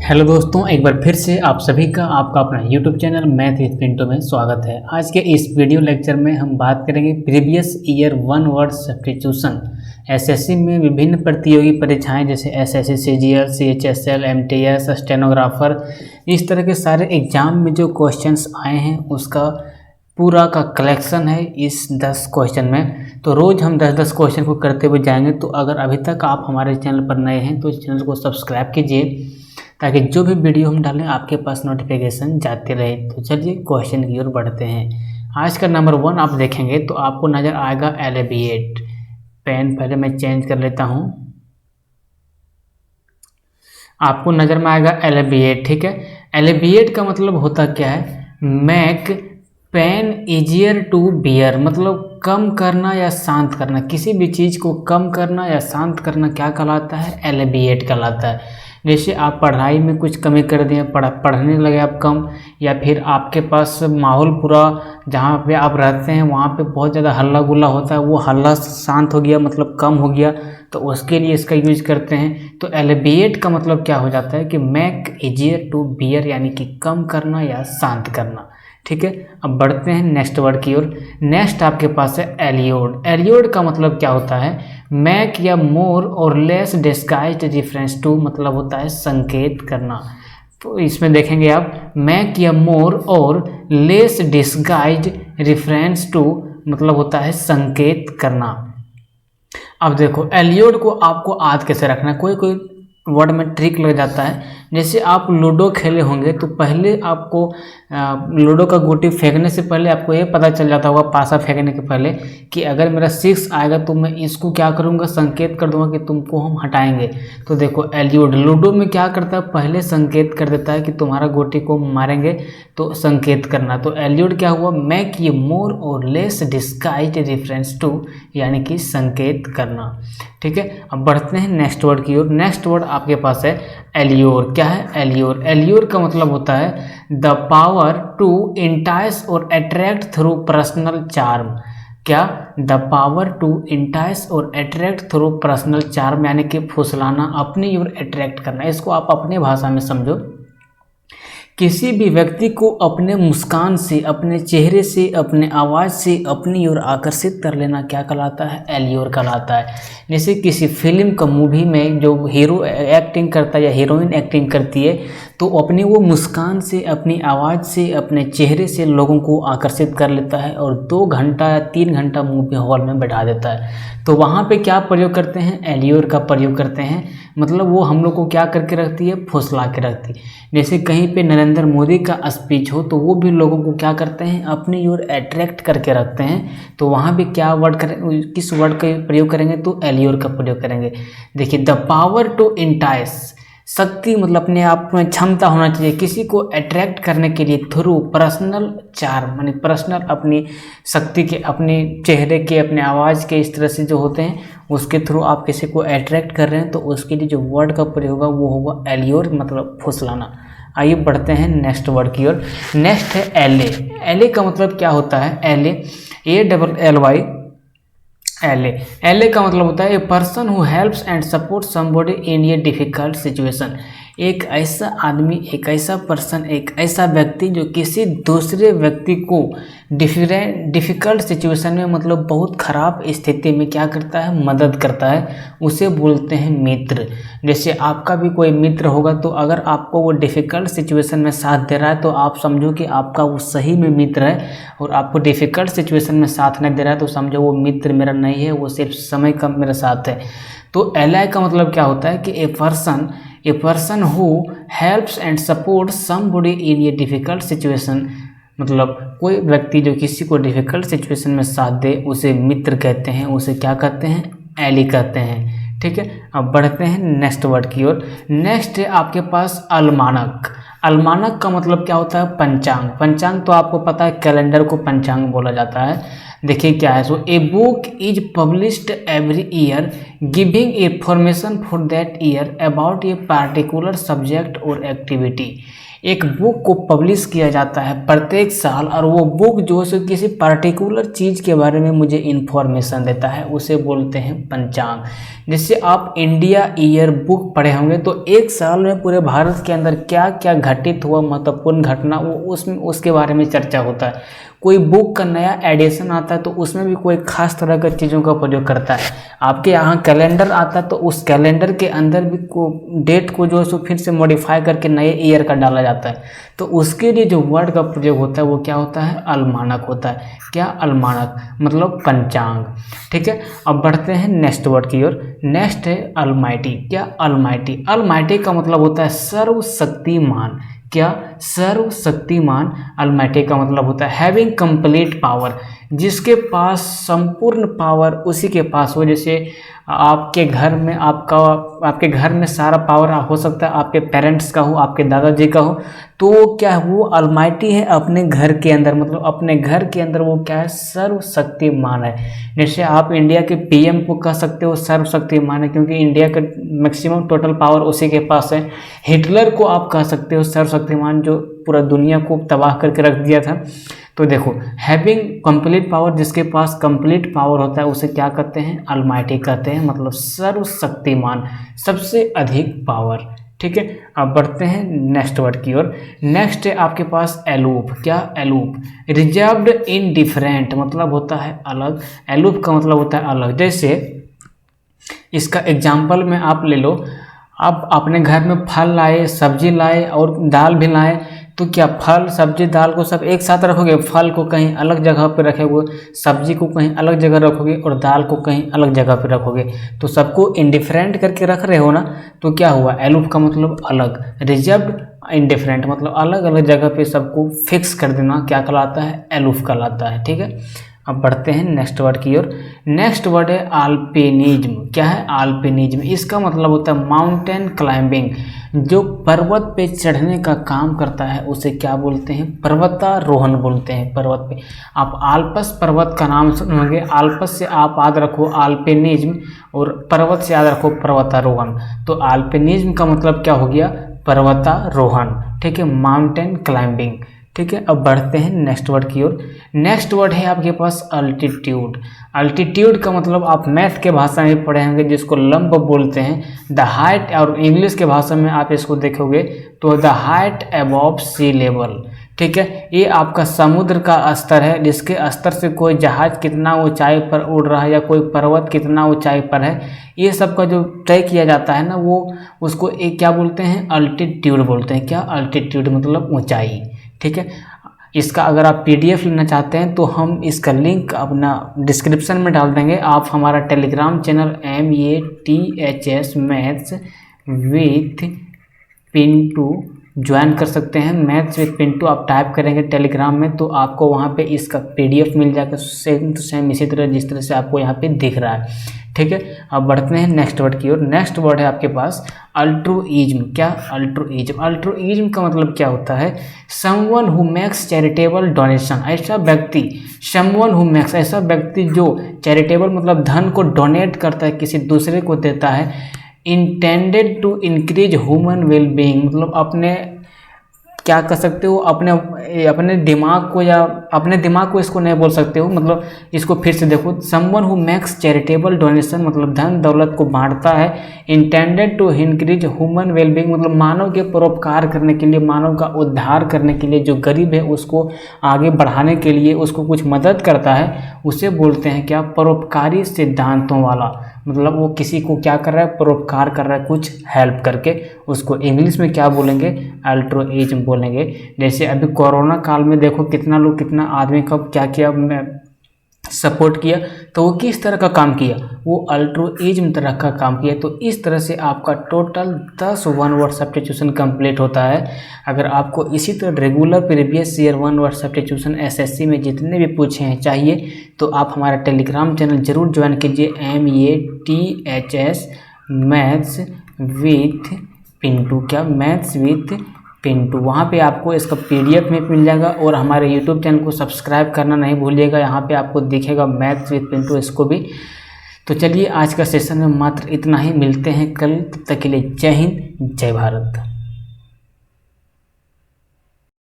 Hello दोस्तों, एक बार फिर से आप सभी का आपका अपना YouTube channel math with Pintu में स्वागत है। आज के इस वीडियो लेक्चर में हम बात करेंगे previous year one word substitution. SSC में विभिन्न प्रतियोगी परीक्षाएं जैसे SSC CGL, CHSL, MTS, stenographer, इस तरह के सारे एग्जाम में जो क्वेश्चंस आए हैं उसका पूरा का कलेक्शन है इस 10 क्वेश्चन में। तो रोज़ हम 10-10 क्वेश्चन को करते हुए जाएंगे। तो अगर अभी तक आप हमारे चैनल पर नए हैं तो इस चैनल को सब्सक्राइब कीजिए ताकि जो भी वीडियो हम डालें आपके पास नोटिफिकेशन जाते रहे। तो चलिए क्वेश्चन की ओर बढ़ते हैं। आज का नंबर 1 आप देखेंगे तो आपको नज़र आएगा एलिविएट। पेन पहले मैं चेंज कर लेता हूँ। आपको नज़र में आएगा एलिविएट, ठीक है। एलिविएट का मतलब होता क्या है? Make pain easier to bear, मतलब कम करना या शांत करना। किसी भी चीज़ को कम करना या शांत करना क्या कहलाता है? एलिविएट कहलाता है। जैसे आप पढ़ाई में कुछ कमी कर दिए, पढ़ने लगे आप कम, या फिर आपके पास माहौल पूरा जहाँ पे आप रहते हैं वहाँ पे बहुत ज़्यादा हल्ला गुल्ला होता है, वो हल्ला शांत हो गया मतलब कम हो गया, तो उसके लिए इसका यूज करते हैं। तो एलिविएट का मतलब क्या हो जाता है कि मेक ईजियर टू बियर, यानी कि कम करना या शांत करना, ठीक है। अब बढ़ते हैं नेक्स्ट वर्ड की ओर। नेक्स्ट आपके पास है एलियोड। एलियोड का मतलब क्या होता है? मैक या मोर और लेस डिस्गाइज्ड रेफरेंस टू, मतलब होता है संकेत करना। तो इसमें देखेंगे आप मैक या मोर और लेस डिस्गाइज्ड रेफरेंस टू, मतलब होता है संकेत करना। अब देखो एलियोड को आपको याद कैसे रखना है। कोई कोई वर्ड में ट्रिक लग जाता है। जैसे आप लूडो खेले होंगे तो पहले आपको लूडो का गोटी फेंकने से पहले आपको ये पता चल जाता होगा, पासा फेंकने के पहले, कि अगर मेरा 6 आएगा तो मैं इसको क्या करूँगा, संकेत कर दूंगा कि तुमको हम हटाएंगे। तो देखो एलियोड लूडो में क्या करता है, पहले संकेत कर देता है कि तुम्हारा गोटी को मारेंगे, तो संकेत करना। तो एलियोड क्या हुआ? मेक ये मोर और लेस डिस्गाइज्ड रेफरेंस टू, यानी कि संकेत करना, ठीक है। अब बढ़ते हैं नेक्स्ट वर्ड की ओर। नेक्स्ट वर्ड आपके पास है एल्योर। क्या है एल्योर? एल्योर का मतलब होता है द पावर टू इंटाइस और अट्रैक्ट थ्रू पर्सनल चार्म। क्या? द पावर टू इंटाइस और अट्रैक्ट थ्रू पर्सनल चार्म, यानी कि फुसलाना, अपनी ओर अट्रैक्ट करना। इसको आप अपने भाषा में समझो। किसी भी व्यक्ति को अपने मुस्कान से, अपने चेहरे से, अपने आवाज़ से अपनी ओर आकर्षित कर लेना क्या कहलाता है? एल्योर कहलाता है। जैसे किसी फिल्म का मूवी में जो हीरो एक्टिंग करता है या हीरोइन एक्टिंग करती है तो अपनी वो मुस्कान से, अपनी आवाज़ से, अपने चेहरे से लोगों को आकर्षित कर लेता है और 2 घंटा या 3 घंटा मूवी हॉल में बैठा देता है। तो वहाँ पे क्या प्रयोग करते हैं? एल्योर का प्रयोग करते हैं। मतलब वो हम लोग को क्या करके रखती है? फुसला के रखती है। जैसे कहीं पे नरेंद्र मोदी का स्पीच हो तो वो भी लोगों को क्या करते हैं? अपनी ओर अट्रैक्ट करके रखते हैं। तो वहाँ भी क्या वर्ड करेंगे, किस वर्ड का प्रयोग करेंगे? तो एल्योर का प्रयोग करेंगे। देखिए द पावर टू इंटाइस, शक्ति मतलब अपने आप में क्षमता होना चाहिए किसी को अट्रैक्ट करने के लिए, थ्रू पर्सनल चार्म, यानी पर्सनल अपनी शक्ति के, अपने चेहरे के, अपने आवाज़ के, इस तरह से जो होते हैं उसके थ्रू आप किसी को अट्रैक्ट कर रहे हैं तो उसके लिए जो वर्ड का प्रयोग होगा वो होगा एल्योर, मतलब फुसलाना। आइए बढ़ते हैं नेक्स्ट वर्ड की ओर। नेक्स्ट है एले। एले का मतलब क्या होता है? एले ALLY, एले का मतलब होता है a person who helps and support somebody in a difficult situation. एक ऐसा आदमी, एक ऐसा पर्सन, एक ऐसा व्यक्ति जो किसी दूसरे व्यक्ति को डिफिकल्ट सिचुएशन में, मतलब बहुत ख़राब स्थिति में क्या करता है? मदद करता है, उसे बोलते हैं मित्र। जैसे आपका भी कोई मित्र होगा तो अगर आपको वो डिफ़िकल्ट सिचुएशन में साथ दे रहा है तो आप समझो कि आपका वो सही में मित्र है, और आपको डिफ़िकल्ट सिचुएशन में साथ नहीं दे रहा है तो समझो वो मित्र मेरा नहीं है, वो सिर्फ समय का मेरा साथ है। तो एलाई का मतलब क्या होता है कि a person who helps and support somebody in A difficult situation, मतलब कोई व्यक्ति जो किसी को डिफ़िकल्ट सिचुएशन में साथ दे उसे मित्र कहते हैं, उसे क्या कहते हैं? एली कहते हैं, ठीक है। अब बढ़ते हैं नेक्स्ट वर्ड की ओर। नेक्स्ट है आपके पास अलमानक। अलमानक का मतलब क्या होता है? पंचांग। पंचांग तो आपको पता है, कैलेंडर को पंचांग बोला जाता है। देखिए क्या है, so a book is published every year giving information for that year about a particular subject और एक्टिविटी। एक बुक को पब्लिश किया जाता है प्रत्येक साल, और वो बुक जो है किसी पर्टिकुलर चीज़ के बारे में मुझे इन्फॉर्मेशन देता है, उसे बोलते हैं पंचांग। जैसे आप इंडिया ईयर बुक पढ़े होंगे तो एक साल में पूरे भारत के अंदर क्या क्या घटित हुआ महत्वपूर्ण घटना, वो उसमें उसके बारे में चर्चा होता है। कोई बुक का नया एडिशन आता है तो उसमें भी कोई खास तरह की चीज़ों का प्रयोग करता है। आपके यहाँ कैलेंडर आता है तो उस कैलेंडर के अंदर भी डेट को जो है सो फिर से मॉडिफाई करके नए ईयर का डाला जाता है। तो उसके लिए जो वर्ड का प्रयोग होता है वो क्या होता है, अलमानक होता है। क्या, अलमानक मतलब पंचांग। ठीक है, अब बढ़ते हैं नेक्स्ट वर्ड की ओर। नेक्स्ट है अलमाइटी। क्या, अलमाइटी। अलमाइटी का मतलब होता है सर्वशक्तिमान। क्या, सर्वशक्तिमान। अलमाइटी का मतलब होता है हैविंग कंप्लीट पावर, जिसके पास संपूर्ण पावर उसी के पास हो। जैसे आपके घर में आपके घर में सारा पावर हो सकता है आपके पेरेंट्स का हो, आपके दादाजी का हो, तो क्या है वो अलमाइटी है अपने घर के अंदर, मतलब अपने घर के अंदर वो क्या है, सर्वशक्तिमान है। जैसे आप इंडिया के पीएम को कह सकते हो सर्वशक्तिमान है, क्योंकि इंडिया का मैक्सिमम टोटल पावर उसी के पास है। हिटलर को आप कह सकते हो सर्वशक्तिमान, जो पूरा दुनिया को तबाह करके रख दिया था। तो देखो, हैविंग कंप्लीट पावर, जिसके पास कंप्लीट पावर होता है उसे क्या कहते हैं, अलमाइटी कहते हैं, मतलब सर्वशक्तिमान, सबसे अधिक पावर। ठीक है, अब बढ़ते हैं नेक्स्ट वर्ड की ओर। नेक्स्ट है आपके पास एलूप। क्या, एलूप। रिजर्व्ड इनडिफरेंट मतलब होता है अलग। एलूप का मतलब होता है अलग। जैसे इसका एग्जाम्पल में आप ले लो, आप अपने घर में फल लाए, सब्जी लाए और दाल भी लाए, तो क्या फल सब्जी दाल को सब एक साथ रखोगे, फल को कहीं अलग जगह पर रखोगे, सब्जी को कहीं अलग जगह रखोगे और दाल को कहीं अलग जगह पर रखोगे, तो सबको इंडिफरेंट करके रख रहे हो ना। तो क्या हुआ, एलूप का मतलब अलग। रिजर्व्ड इंडिफरेंट मतलब अलग अलग जगह पे सबको फिक्स कर देना क्या कहलाता है, एलूप कहलाता है। ठीक है, अब बढ़ते हैं नेक्स्ट वर्ड की ओर। नेक्स्ट वर्ड है आल्पिनिज्म। क्या है, आल्पिनिज्म। इसका मतलब होता है माउंटेन क्लाइंबिंग, जो पर्वत पे चढ़ने का काम करता है उसे क्या बोलते हैं, पर्वतारोहण बोलते हैं। पर्वत पे आप आल्पस पर्वत का नाम सुनोगे, आल्पस से आप याद रखो आल्पिनिज्म, और पर्वत से याद रखो पर्वतारोहण। तो आल्पिनिज्म का मतलब क्या हो गया, पर्वतारोहण। ठीक है, माउंटेन क्लाइंबिंग। ठीक है, अब बढ़ते हैं नेक्स्ट वर्ड की ओर। नेक्स्ट वर्ड है आपके पास अल्टीट्यूड। अल्टीट्यूड का मतलब आप मैथ के भाषा में पढ़े होंगे, जिसको लंब बोलते हैं, द हाइट, और इंग्लिश के भाषा में आप इसको देखोगे तो the height above sea level. ठीक है, ये आपका समुद्र का स्तर है, जिसके स्तर से कोई जहाज कितना ऊंचाई पर उड़ रहा है या कोई पर्वत कितना ऊंचाई पर है, ये सब का जो तय किया जाता है ना, वो उसको एक क्या बोलते हैं, अल्टीट्यूड बोलते हैं। क्या, अल्टीट्यूड मतलब ऊंचाई। ठीक है, इसका अगर आप पीडीएफ लेना चाहते हैं तो हम इसका लिंक अपना डिस्क्रिप्शन में डाल देंगे। आप हमारा Telegram channel MEATHS maths with Pintu join कर सकते हैं। मैथ्स विथ पिंटू आप टाइप करेंगे टेलीग्राम में तो आपको वहाँ पे इसका पीडीएफ मिल जाएगा, सेम टू सेम इसी तरह जिस तरह से आपको यहाँ पे दिख रहा है। ठीक है, अब बढ़ते हैं नेक्स्ट वर्ड की ओर। नेक्स्ट वर्ड है आपके पास अल्ट्रुइज्म। क्या, अल्ट्रुइज्म। अल्ट्रुइज्म का मतलब क्या होता है, someone who makes charitable donation. ऐसा व्यक्ति, समवन हु मेक्स, ऐसा व्यक्ति जो चैरिटेबल मतलब धन को डोनेट करता है, किसी दूसरे को देता है, intended to increase human wellbeing मतलब अपने क्या कर सकते हो, अपने दिमाग को, या अपने दिमाग को इसको नहीं बोल सकते हो, मतलब इसको फिर से देखो, someone who makes charitable donation मतलब धन दौलत को बांटता है, intended to increase human wellbeing मतलब मानव के परोपकार करने के लिए, मानव का उद्धार करने के लिए, जो गरीब है उसको आगे बढ़ाने के लिए उसको कुछ मदद करता है, उसे बोलते हैं क्या, परोपकारी सिद्धांतों वाला। मतलब वो किसी को क्या कर रहा है, परोपकार कर रहा है कुछ हेल्प करके, उसको इंग्लिश में क्या बोलेंगे, अल्ट्रुइज्म बोलेंगे। जैसे अभी कोरोना काल में देखो कितना लोग, कितना आदमी का क्या किया, सपोर्ट किया, तो वो किस तरह का काम किया, वो अल्ट्रुइज्म तरह का काम किया। तो इस तरह से आपका total 10 one word substitution complete होता है। अगर आपको इसी तरह regular previous year one word substitution SSC में जितने भी पूछे हैं चाहिए तो आप हमारा टेलीग्राम चैनल जरूर ज्वाइन कीजिए, MEATHS मैथ्स विथ पिंटू। क्या, मैथ्स विथ पिंटू। वहाँ पे आपको इसका PDF में मिल जाएगा, और हमारे YouTube चैनल को सब्सक्राइब करना नहीं भूलिएगा। यहाँ पे आपको दिखेगा मैथ्स विथ पिंटू, इसको भी तो चलिए आज का सेशन में मात्र इतना ही, मिलते हैं कल, तब तक के लिए जय हिंद जय भारत।